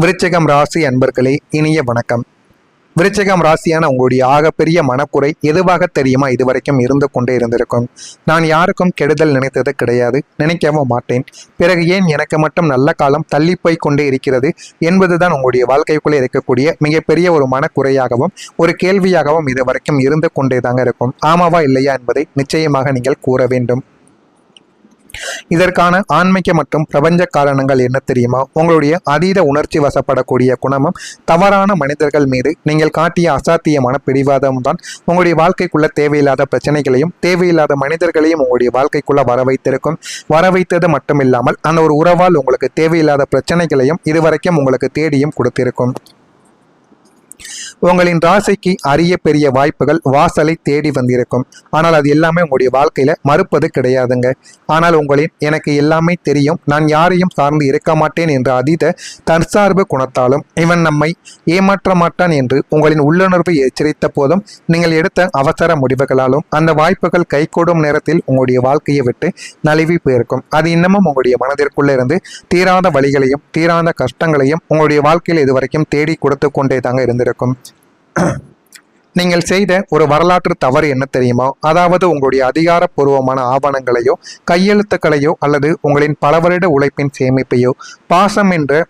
விருச்சிகம் ராசி அன்பர்களே, இனிய வணக்கம். விருச்சிகம் ராசியான உங்களுடைய ஆகப்பெரிய மனக்குறை எதுவாக தெரியுமா? இதுவரைக்கும் இருந்து கொண்டே இருந்திருக்கும். நான் யாருக்கும் கெடுதல் நினைத்தது கிடையாது, நினைக்கவும் மாட்டேன். பிறகு ஏன் எனக்கு மட்டும் நல்ல காலம் தள்ளி போய் கொண்டே இருக்கிறது என்பதுதான் உங்களுடைய வாழ்க்கைக்குள்ளே இருக்கக்கூடிய மிகப்பெரிய ஒரு மனக்குறையாகவும் ஒரு கேள்வியாகவும் இதுவரைக்கும் இருந்து கொண்டே தாங்க இருக்கும். ஆமாவா இல்லையா என்பதை நிச்சயமாக நீங்கள் கூற வேண்டும். இதற்கான ஆன்மீக மற்றும் பிரபஞ்ச காரணங்கள் என்ன தெரியுமா? உங்களுடைய அதீத உணர்ச்சி வசப்படக்கூடிய குணமும் தவறான மனிதர்கள் மீது நீங்கள் காட்டிய அசாத்தியமான பிடிவாதம் தான் உங்களுடைய வாழ்க்கைக்குள்ள தேவையில்லாத பிரச்சனைகளையும் தேவையில்லாத மனிதர்களையும் உங்களுடைய வாழ்க்கைக்குள்ள வர வைத்தது மட்டும் இல்லாமல் அந்த ஒரு உறவால் உங்களுக்கு தேவையில்லாத பிரச்சனைகளையும் இதுவரைக்கும் உங்களுக்கு தேடியும் கொடுத்திருக்கும். உங்களின் ராசிக்கு அரிய பெரிய வாய்ப்புகள் வாசலை தேடி வந்திருக்கும். ஆனால் அது எல்லாமே உங்களுடைய வாழ்க்கையில மறுப்பது கிடையாதுங்க. ஆனால் எனக்கு எல்லாமே தெரியும், நான் யாரையும் சார்ந்து இருக்க மாட்டேன் என்ற அதீத தற்சார்பு குணத்தாலும் இவன் நம்மை ஏமாற்ற மாட்டான் என்று உங்களின் உள்ளுணர்வை எச்சரித்த போதும் நீங்கள் எடுத்த அவசர முடிவுகளாலும் அந்த வாய்ப்புகள் கைகூடும் நேரத்தில் உங்களுடைய வாழ்க்கையை விட்டு நழுவி போயிருக்கும். அது இன்னமும் உங்களுடைய மனதிற்குள்ள இருந்து தீராத வழிகளையும் தீராத கஷ்டங்களையும் உங்களுடைய வாழ்க்கையில் இதுவரைக்கும் தேடி கொடுத்து கொண்டே தாங்க இருந்திருக்கும். நீங்கள் செய்த ஒரு வரலாற்று தவறு என்ன தெரியுமா? அதாவது உங்களுடைய அதிகாரப்பூர்வமான ஆவணங்களையோ கையெழுத்துக்களையோ அல்லது உங்களின் பல வருட உழைப்பின் சேமிப்பையோ பாசம் என்ற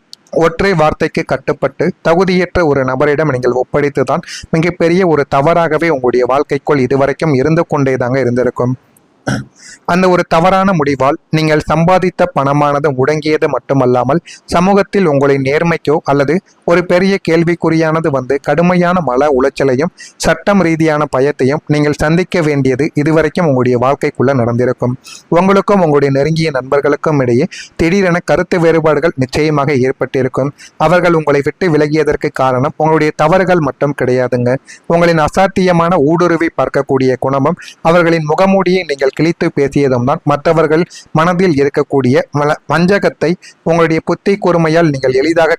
ஒற்றை வார்த்தைக்கு கட்டுப்பட்டு தகுதியற்ற ஒரு நபரிடம் நீங்கள் ஒப்படைத்துதான் மிகப்பெரிய ஒரு தவறாகவே உங்களுடைய வாழ்க்கைக்குள் இதுவரைக்கும் இருந்து கொண்டே தாங்க இருந்திருக்கும். அந்த ஒரு தவறான முடிவால் நீங்கள் சம்பாதித்த பணமானது முடங்கியது மட்டுமல்லாமல் சமூகத்தில் உங்களின் நேர்மைக்கோ அல்லது ஒரு பெரிய கேள்விக்குறியானது வந்து கடுமையான மன உளைச்சலையும் சட்டம் ரீதியான பயத்தையும் நீங்கள் சந்திக்க வேண்டியது இதுவரைக்கும் உங்களுடைய வாழ்க்கைக்குள்ள நடந்திருக்கும். உங்களுக்கும் உங்களுடைய நெருங்கிய நண்பர்களுக்கும் இடையே திடீரென கருத்து வேறுபாடுகள் நிச்சயமாக ஏற்பட்டிருக்கும். அவர்கள் உங்களை விட்டு விலகியதற்கு காரணம் உங்களுடைய தவறுகள் மட்டும் கிடையாதுங்க. உங்களின் அசாத்தியமான ஊடுருவி பார்க்கக்கூடிய குணமும் அவர்களின் முகமூடியை நீங்கள் கிழித்து பேசியதும் தான் மற்றவர்கள் மனதில் இருக்கக்கூடிய வஞ்சகத்தை உங்களுடைய புத்தி கூர்மையால் நீங்கள் எளிதாக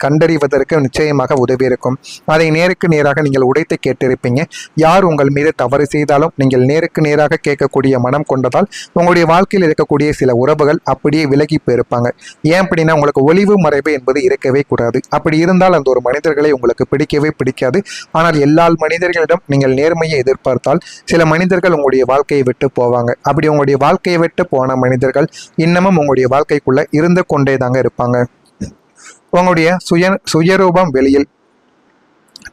கண்டறிவதற்கு நிச்சயமாக உதவியிருக்கும். அதை நேருக்கு நேராக நீங்கள் உடைத்து கேட்டிருப்பீங்க. யார் உங்கள் மீது தவறு செய்தாலும் நீங்கள் நேருக்கு நேராக கேட்கக்கூடிய மனம் கொண்டதால் உங்களுடைய வாழ்க்கையில் இருக்கக்கூடிய சில உறவுகள் அப்படியே விலகி போயிருப்பாங்க. ஏன் அப்படின்னா உங்களுக்கு ஒளிவு மறைவு என்பது இருக்கவே கூடாது. அப்படி இருந்தால் அந்த ஒரு மனிதர்களை உங்களுக்கு பிடிக்கவே பிடிக்காது. ஆனால் எல்லா மனிதர்களிடம் நீங்கள் நேர்மையை எதிர்பார்த்தால் சில மனிதர்கள் உங்களுடைய வாழ்க்கையை விட்டு போவாங்க. அப்படி உங்களுடைய வாழ்க்கையை விட்டு போன மனிதர்கள் இன்னமும் உங்களுடைய வாழ்க்கைக்குள்ள இருந்து கொண்டே தாங்க இருப்பாங்க. உங்களுடைய சுயரூபம் வெளியில்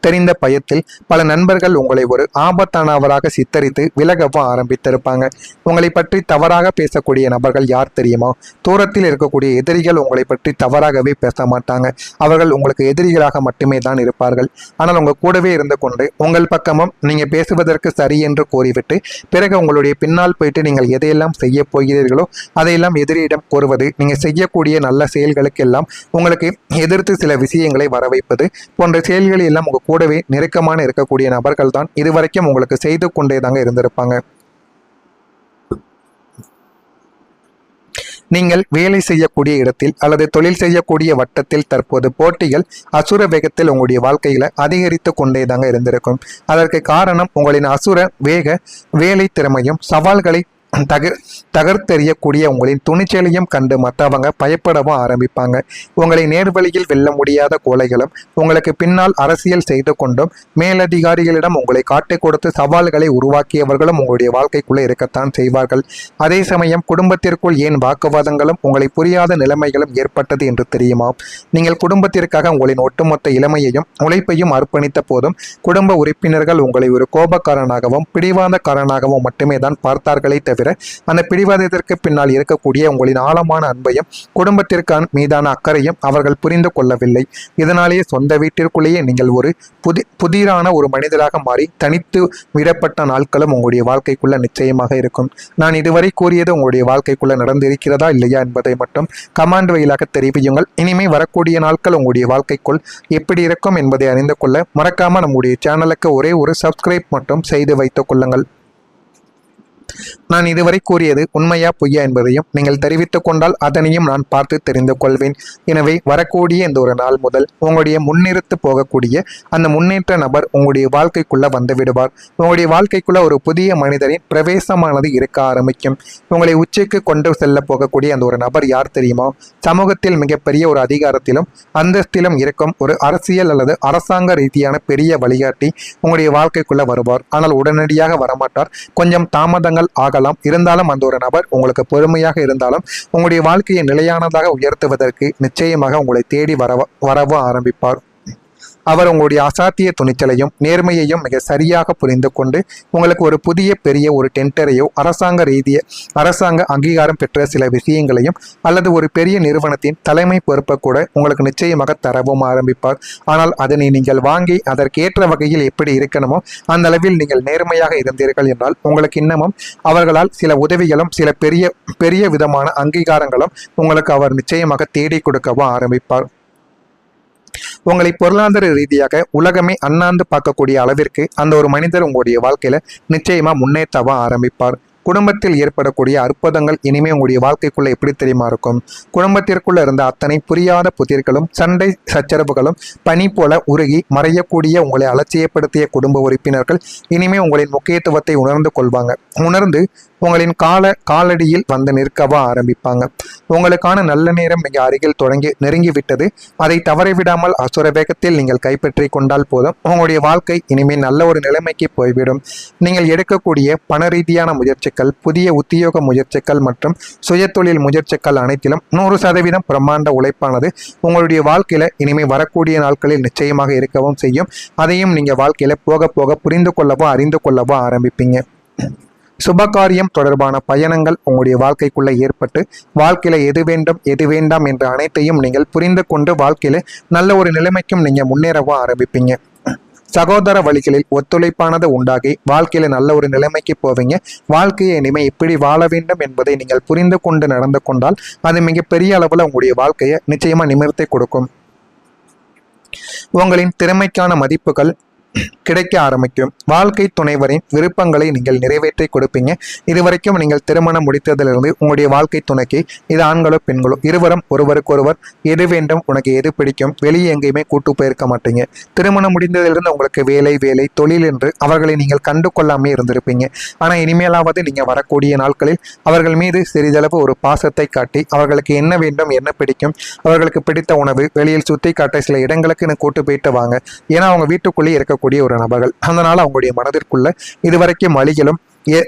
தெரிந்த பயத்தில் பல நண்பர்கள் உங்களை ஒரு ஆபத்தானவராக சித்தரித்து விலகவும் ஆரம்பித்திருப்பாங்க. உங்களை பற்றி தவறாக பேசக்கூடிய நபர்கள் யார் தெரியுமா? தூரத்தில் இருக்கக்கூடிய எதிரிகள் உங்களை பற்றி தவறாகவே பேச மாட்டாங்க. அவர்கள் உங்களுக்கு எதிரிகளாக மட்டுமே தான் இருப்பார்கள். ஆனால் உங்கள் கூடவே இருந்து கொண்டு உங்கள் பக்கமும் நீங்கள் பேசுவதற்கு சரி என்று கூறிவிட்டு பிறகு உங்களுடைய பின்னால் போயிட்டு நீங்கள் எதையெல்லாம் செய்ய போகிறீர்களோ அதையெல்லாம் எதிரியிடம் கூறுவது, நீங்கள் செய்யக்கூடிய நல்ல செயல்களுக்கு எல்லாம் உங்களுக்கு எதிர்த்து சில விஷயங்களை வர வைப்பது போன்ற செயல்களை எல்லாம் கூடவே நெருக்கமான இருக்கக்கூடிய நபர்கள் தான் இதுவரைக்கும் உங்களுக்கு செய்து கொண்டே தாங்க இருந்திருப்பாங்க. நீங்கள் வேலை செய்யக்கூடிய இடத்தில் அல்லது தொழில் செய்யக்கூடிய வட்டத்தில் தற்போது போட்டிகள் அசுர வேகத்தில் உங்களுடைய வாழ்க்கையில அதிகரித்து கொண்டே தாங்க இருந்திருக்கும். அதற்கு காரணம் உங்களின் அசுர வேக வேலை திறமையும் சவால்களை தகர்த்தெறியக்கூடிய உங்களின் துணிச்சலையும் கண்டு மற்றவங்க பயப்படவும் ஆரம்பிப்பாங்க. உங்களை நேர்வழியில் வெல்ல முடியாத கோழைகளும் உங்களுக்கு பின்னால் அரசியல் செய்து கொண்டும் மேலதிகாரிகளிடம் உங்களை காட்டிக் கொடுத்து சவால்களை உருவாக்கியவர்களும் உங்களுடைய வாழ்க்கைக்குள்ளே இருக்கத்தான் செய்வார்கள். அதே சமயம் குடும்பத்திற்குள் ஏன் வாக்குவாதங்களும் உங்களை புரியாத நிலைமைகளும் ஏற்பட்டது என்று தெரியுமா? நீங்கள் குடும்பத்திற்காக உங்களின் ஒட்டுமொத்த இளமையையும் உழைப்பையும் அர்ப்பணித்த போதும் குடும்ப உறுப்பினர்கள் உங்களை ஒரு கோபக்காரனாகவும் பிடிவாதக்காரனாகவும் மட்டுமே தான் பார்த்தார்களே தவிர அந்த பிடிவாதத்திற்கு பின்னால் இருக்கக்கூடிய உங்களின் ஆழமான அன்பையும் குடும்பத்திற்கு மீதான அக்கறையும் அவர்கள் புரிந்து கொள்ளவில்லை. இதனாலேயே சொந்த வீட்டிற்குள்ளேயே நீங்கள் ஒரு புதிரான ஒரு மனிதராக மாறி தனித்து விடப்பட்ட நாட்களும் உங்களுடைய வாழ்க்கைக்குள்ள நிச்சயமாக இருக்கும். நான் இதுவரை கூறியது உங்களுடைய வாழ்க்கைக்குள்ள நடந்திருக்கிறதா இல்லையா என்பதை மட்டும் கமெண்ட் வழியாக தெரிவியுங்கள். இனிமே வரக்கூடிய நாட்கள் உங்களுடைய வாழ்க்கைக்குள் எப்படி இருக்கும் என்பதை அறிந்து கொள்ள மறக்காம நம்முடைய சேனலுக்கு ஒரே ஒரு சப்ஸ்கிரைப் மட்டும் செய்து வைத்துக் கொள்ளுங்கள். நான் இதுவரை கூறியது உண்மையா பொய்யா என்பதையும் நீங்கள் தெரிவித்துக் கொண்டால் அதனையும் நான் பார்த்து தெரிந்து கொள்வேன். எனவே வரக்கூடிய இந்த ஒரு நாள் முதல் உங்களுடைய முன்னிறுத்து போகக்கூடிய அந்த முன்னேற்ற நபர் உங்களுடைய வாழ்க்கைக்குள்ள வந்து விடுவார். உங்களுடைய வாழ்க்கைக்குள்ள ஒரு புதிய மனிதரின் பிரவேசமானது இருக்க ஆரம்பிக்கும். உங்களை உச்சிக்கு கொண்டு செல்ல போகக்கூடிய அந்த ஒரு நபர் யார் தெரியுமா? சமூகத்தில் மிகப்பெரிய ஒரு அதிகாரத்திலும் அந்தஸ்திலும் இருக்கும் ஒரு அரசியல் அல்லது அரசாங்க ரீதியான பெரிய வழிகாட்டி உங்களுடைய வாழ்க்கைக்குள்ள வருவார். ஆனால் உடனடியாக வரமாட்டார். கொஞ்சம் தாமதங்கள் ஆகலாம். இருந்தாலும் அந்த ஒரு நபர் உங்களுக்கு பொறுமையாக இருந்தாலும் உங்களுடைய வாழ்க்கையை நிலையானதாக உயர்த்துவதற்கு நிச்சயமாக உங்களை தேடி வரவும் ஆரம்பிப்பார். அவர் உங்களுடைய அசாத்திய துணிச்சலையும் நேர்மையையும் மிக சரியாக புரிந்து கொண்டு உங்களுக்கு ஒரு புதிய பெரிய ஒரு டெண்டரையோ அரசாங்க அங்கீகாரம் பெற்ற சில விஷயங்களையும் அல்லது ஒரு பெரிய நிறுவனத்தின் தலைமை பொறுப்பை கூட உங்களுக்கு நிச்சயமாக தரவும் ஆரம்பிப்பார். ஆனால் அதனை நீங்கள் வாங்கி அதற்கேற்ற வகையில் எப்படி இருக்கணுமோ அந்த அளவில் நீங்கள் நேர்மையாக இருந்தீர்கள் என்றால் உங்களுக்கு இன்னமும் அவர்களால் சில உதவிகளும் சில பெரிய விதமான அங்கீகாரங்களும் உங்களுக்கு அவர் நிச்சயமாக தேடி கொடுக்கவும் ஆரம்பிப்பார். உங்களை பொருளாதார ரீதியாக உலகமே அண்ணாந்து பார்க்கக்கூடிய அளவிற்கு அந்த ஒரு மனிதர் உங்களுடைய வாழ்க்கையில நிச்சயமா முன்னேற்றவா ஆரம்பிப்பார். குடும்பத்தில் ஏற்படக்கூடிய அற்புதங்கள் இனிமே உங்களுடைய வாழ்க்கைக்குள்ள எப்படி தெரியுமா இருக்கும்? குடும்பத்திற்குள்ள இருந்த அத்தனை புரியாத புதிர்களும் சண்டை சச்சரவுகளும் பனி போல உருகி மறையக்கூடிய உங்களை அலட்சியப்படுத்திய குடும்ப உறுப்பினர்கள் இனிமே உங்களின் முக்கியத்துவத்தை உணர்ந்து கொள்வாங்க. உணர்ந்து உங்களின் காலடியில் வந்து நிற்கவா ஆரம்பிப்பாங்க. உங்களுக்கான நல்ல நேரம் மிக அருகில் நெருங்கிவிட்டது. அதை தவறிவிடாமல் அசுர வேகத்தில் நீங்கள் கைப்பற்றி கொண்டால் போதும். உங்களுடைய வாழ்க்கை இனிமேல் நல்ல ஒரு நிலைமைக்கு போய்விடும். நீங்கள் எடுக்கக்கூடிய பண ரீதியான முயற்சிகள், புதிய உத்தியோக முயற்சிகள் மற்றும் சுய தொழில் முயற்சிகள் அனைத்திலும் 100% பிரம்மாண்ட உழைப்பானது உங்களுடைய வாழ்க்கையில இனிமேல் வரக்கூடிய நாட்களில் நிச்சயமாக இருக்கவும் செய்யும். அதையும் நீங்க வாழ்க்கையில போக போக புரிந்து கொள்ளவோ அறிந்து கொள்ளவோ ஆரம்பிப்பீங்க. சுபகாரியம் தொடர்பான பயணங்கள் உங்களுடைய வாழ்க்கைக்குள்ள ஏற்பட்டு வாழ்க்கையில எது வேண்டும் எது வேண்டாம் என்ற அனைத்தையும் நீங்கள் புரிந்து கொண்டு வாழ்க்கையில நல்ல ஒரு நிலைமைக்கும் நீங்க முன்னேறவும் ஆரம்பிப்பீங்க. சகோதர வழிகளில் ஒத்துழைப்பானது உண்டாகி வாழ்க்கையில நல்ல ஒரு நிலைமைக்கு போவீங்க. வாழ்க்கையை இனிமே எப்படி வாழ வேண்டும் என்பதை நீங்கள் புரிந்து கொண்டு நடந்து கொண்டால் அது மிகப்பெரிய அளவுல உங்களுடைய வாழ்க்கையை நிச்சயமா நிமிர்த்தி கொடுக்கும். உங்களின் திறமைக்கான மதிப்புகள் கிடைக்க ஆரம்பிக்கும். வாழ்க்கை துணைவரின் விருப்பங்களை நீங்கள் நிறைவேற்றி கொடுப்பீங்க. இதுவரைக்கும் நீங்கள் திருமணம் முடித்ததிலிருந்து உங்களுடைய வாழ்க்கை துணைக்கு, இது ஆண்களோ பெண்களோ இருவரும் ஒருவருக்கொருவர் எது வேண்டும், உனக்கு எது பிடிக்கும், வெளியே எங்கேயுமே கூட்டு போயிருக்க மாட்டீங்க. திருமணம் முடிந்ததிலிருந்து உங்களுக்கு வேலை தொழில் என்று அவர்களை நீங்கள் கண்டு கொள்ளாமே இருந்திருப்பீங்க. ஆனால் இனிமேலாவது நீங்கள் வரக்கூடிய நாட்களில் அவர்கள் மீது சிறிதளவு ஒரு பாசத்தை காட்டி அவர்களுக்கு என்ன வேண்டும், என்ன பிடிக்கும், அவர்களுக்கு பிடித்த உணவு வெளியில் சுற்றி காட்ட சில இடங்களுக்கு கூட்டு போயிட்டு வாங்க. ஏன்னா அவங்க வீட்டுக்குள்ளேயே இருக்கக்கூடிய ஒரு நபர்கள். அதனால அவங்களுடைய மனதிற்குள்ள இதுவரைக்கும் வழிகளும்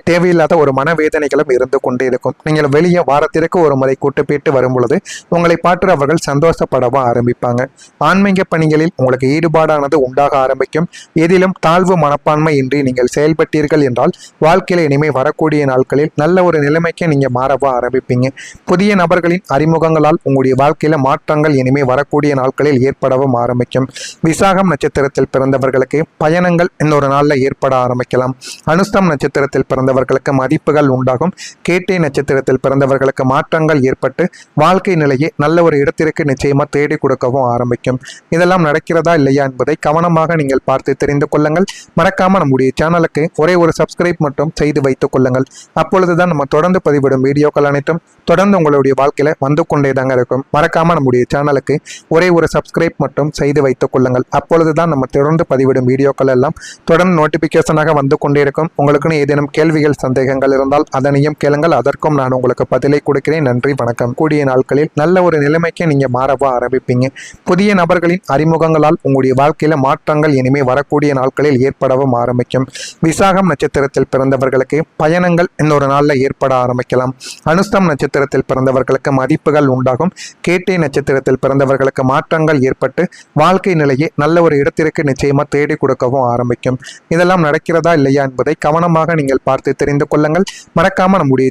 தேவையில்லாத ஒரு மனவேதனைகளும் இருந்து கொண்டே இருக்கும். நீங்கள் வெளியே வாரத்திற்கு ஒரு முறை கூட்டு போயிட்டு வரும் பொழுது உங்களை பார்த்து அவர்கள் சந்தோஷப்படவும் ஆரம்பிப்பாங்க. ஆன்மீக பணிகளில் உங்களுக்கு ஈடுபாடானது உண்டாக ஆரம்பிக்கும். எதிலும் தாழ்வு மனப்பான்மை இன்றி நீங்கள் செயல்பட்டீர்கள் என்றால் வாழ்க்கையில இனிமே வரக்கூடிய நாட்களில் நல்ல ஒரு நிலைமைக்கு நீங்க மாறவும் ஆரம்பிப்பீங்க. புதிய நபர்களின் அறிமுகங்களால் உங்களுடைய வாழ்க்கையில மாற்றங்கள் இனிமே வரக்கூடிய நாட்களில் ஏற்படவும் ஆரம்பிக்கும். விசாகம் நட்சத்திரத்தில் பிறந்தவர்களுக்கு பயணங்கள் இன்னொரு நாள்ல ஏற்பட ஆரம்பிக்கலாம். அனுஷ்டம் நட்சத்திரத்தில் பிறந்தவர்களுக்கு மதிப்புகள் உண்டாகும். கேட்டை நட்சத்திரத்தில் பிறந்தவர்களுக்கு மாற்றங்கள் ஏற்பட்டு வாழ்க்கை நிலையை நல்ல ஒரு இடத்திற்கு நிச்சயமா தேடி கொடுக்கவும் ஆரம்பிக்கும். இதெல்லாம் நடக்கிறதா இல்லையா என்பதை கவனமாக நீங்கள் பார்த்து தெரிந்து கொள்ளுங்கள். மறக்காம நம்முடைய சேனலுக்கு ஒரே ஒரு சப்ஸ்கிரைப் மட்டும் செய்து வைத்துக் கொள்ளுங்கள். அப்பொழுதுதான் நம்ம தொடர்ந்து பதிவிடும் வீடியோக்கள் அனைத்தும் தொடர்ந்து உங்களுடைய வாழ்க்கையில வந்து கொண்டே தாங்க இருக்கும். மறக்காம நம்முடைய சேனலுக்கு ஒரே ஒரு சப்ஸ்கிரைப் மட்டும் செய்து வைத்துக் கொள்ளுங்கள். அப்பொழுதுதான் நம்ம தொடர்ந்து பதிவிடும் வீடியோக்கள் எல்லாம் தொடர்ந்து நோட்டிபிகேஷனாக வந்து கொண்டே இருக்கும். உங்களுக்குன்னு ஏதேனும் கேள்விகள் சந்தேகங்கள் இருந்தால் அதனையும் கேளுங்கள். அதற்கும் நான் உங்களுக்கு பதிலை கொடுக்கிறேன். நன்றி, வணக்கம். கூடிய நாட்களில் நல்ல ஒரு நிலைமைக்கு நீங்க மாறவா ஆரம்பிப்பீங்க. புதிய நபர்களின் அறிமுகங்களால் உங்களுடைய வாழ்க்கையில மாற்றங்கள் இனிமே வரக்கூடிய நாட்களில் ஏற்படவும் ஆரம்பிக்கும். விசாகம் நட்சத்திரத்தில் பிறந்தவர்களுக்கு பயணங்கள் இன்னொரு நாள்ல ஏற்பட ஆரம்பிக்கலாம். அனுஷ்டம் நட்சத்திரத்தில் பிறந்தவர்களுக்கு மதிப்புகள் உண்டாகும். கேட்டை நட்சத்திரத்தில் பிறந்தவர்களுக்கு மாற்றங்கள் ஏற்பட்டு வாழ்க்கை நிலையை நல்ல ஒரு இடத்திற்கு நிச்சயமா தேடி கொடுக்கவும் ஆரம்பிக்கும். இதெல்லாம் நடக்கிறதா இல்லையா என்பதை கவனமாக நீங்கள் பார்த்து தெரிந்து கொள்ளுங்கள். மறக்காம நம்முடைய